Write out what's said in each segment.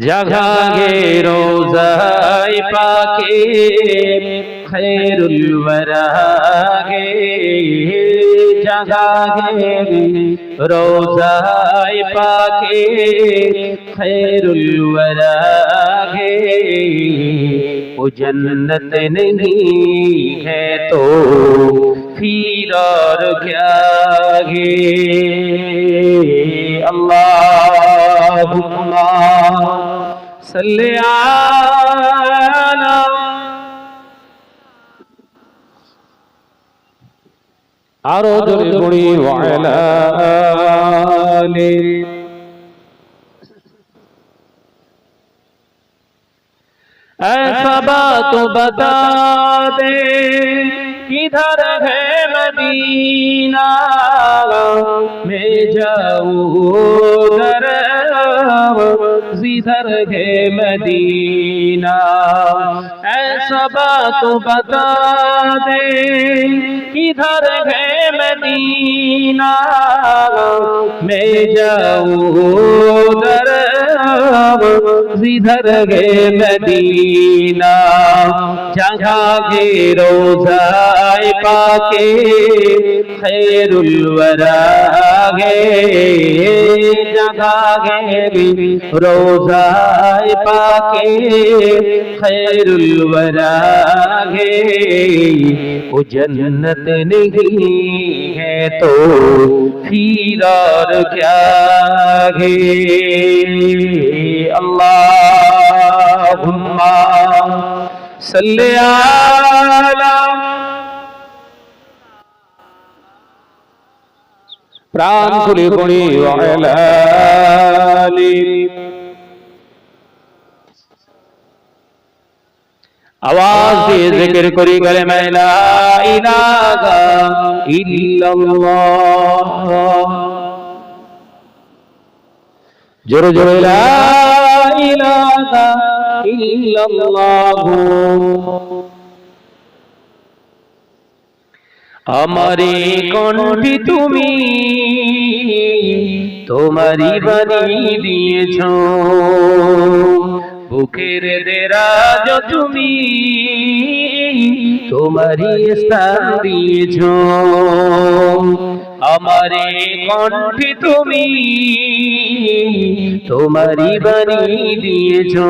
जगागे रोज़ाए पाके खैरुल वरागे जगागे रोज़ाए पाके खैरुल वरागे वो जन्नत नहीं है तो फिर और क्या है। अल्लाहुम्मा सल्ली अला आरो दुर्गुणी वाला ऐसा बात बता दे किधर है मदीना मैं जाऊँ उधर जिधर है मदीना। ऐसा बात बता दे किधर है मदीना मैं जाऊँ उधर जिधर है मदीना। जगागे रोज़ाए पाके खैरुल वरागे जगागे रोज़ाए पाके खैरुल वरागे वो जन्नत नहीं है तो फिर और क्या है। अल्लाहुम्मा सल्ली अला प्राण खुले गुणी वाला आवाज দিয়ে जिक्र करी गले मैं ला इलाहा इल्लल्लाह जोरे जोरे ला इलाहा इल्लल्लाह। আমারে কণ্ঠে তুমি তোমারি বাণী দিয়েছো বুকের দেরাজ তুমি তোমারি স্থান দিয়েছো। আমারে কণ্ঠে তুমি তোমারি বাণী দিয়েছো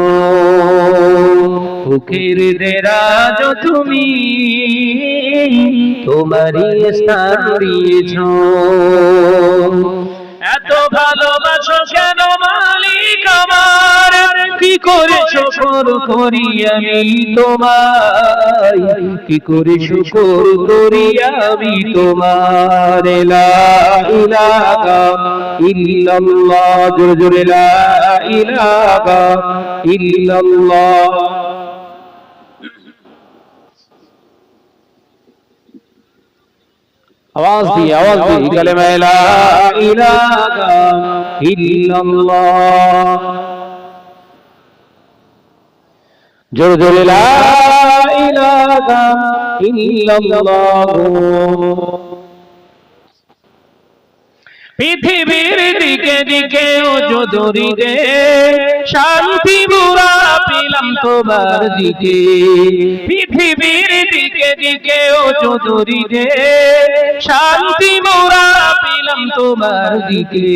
বুকের দেরাজ তুমি তোমারি স্থান দিয়েছো। এত ভালোবাসো কেন মালিক আমার কি করে শুকর করি আমি তোমায় কি করে শুকর করি আমি তোমার। লা ইলাহা ইল্লাল্লাহ জোরে জোরে লা ইলাহা ইল্লাল্লাহ। आवाज दी कलमा ला इलाहा इल्लल्लाह जोर जोर ला इलाहा इल्लल्लाह। পৃথিবীর দিকে দিকে ও যদি রে শান্তি মুরা পেলাম তোমার দিকে। পৃথিবীর দিকে দিকে ও যদি রে শান্তি মুরা পেলাম তোমার দিকে।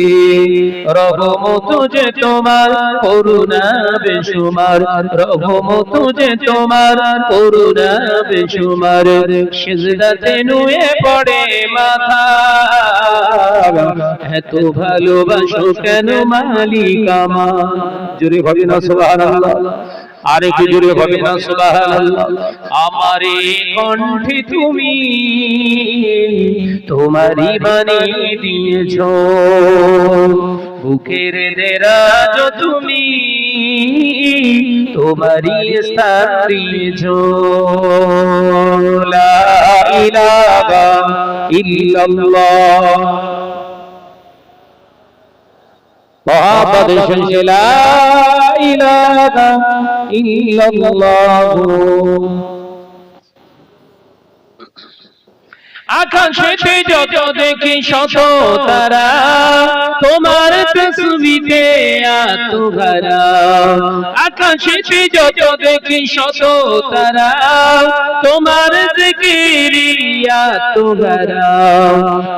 রহমত যে তোমার করুণা বেশুমার রহমত যে তোমার করুণা বেশুমার। সিজদাতে নুয়ে পড়ে মাথা এত ভালোবাসো কেন মালিক আমার। জোরে হবে না সুবহানাল্লাহ আর একটু জোরে হবে না সুবহানাল্লাহ। আমারে কণ্ঠে তুমি তোমারি বাণী দিয়েছো বুকের দেরাজ তুমি তোমারি স্থান দিয়েছো। লা ইলাহা ইল্লাল্লাহ मोहब्बत से ला इलाहा इल्लल्लाह। আকাশেতে যত দেখি শত তারা, তোমার তসবিতে আত্মহারা। আকাশেতে যত দেখি শত তারা, তোমার জিকিরে আত্মহারা।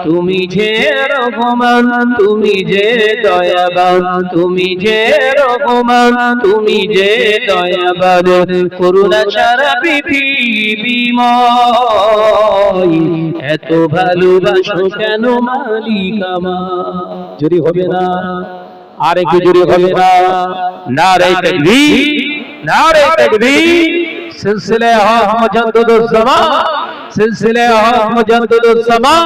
তুমি যে রহমান, তুমি যে দয়াবান, তুমি যে রহমান, তুমি যে দয়াবান, করুণা সারা পৃথিবীময়। এত ভালোবাসো কেন মালিক আমার? যদি হবে না আর একটু জোরে হবে না? নারে তাকবীর, নারে তাকবীর। সিলসিলা হক মুজাদ্দিদুজ জামান, সিলসিলা হক মুজাদ্দিদুজ জামান।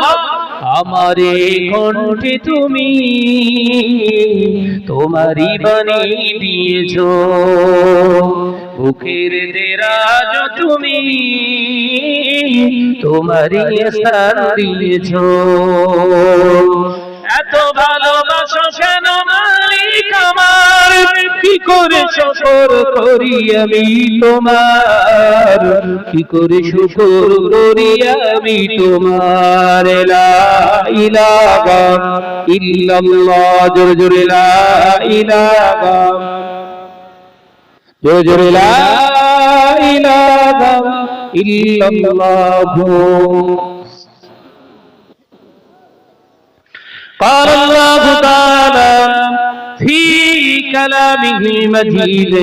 আমারে কণ্ঠে তুমি তোমারই বাণী দিয়েছো, বুকের দেরাজ তুমি তোমারই স্থান দিয়েছো। এত ভালোবাসো কেন মালিক আমার? কি করে শুকর করি আমি তোমার, কি করে শুকর করি আমি তোমার। লা ইলাহা ইল্লাল্লাহ, জোরে জোরে লা ইলাহা, জোরে জোরে লা ইলাহা ইল্লাল্লাহ। قال الله تعالى في كلامه المجيد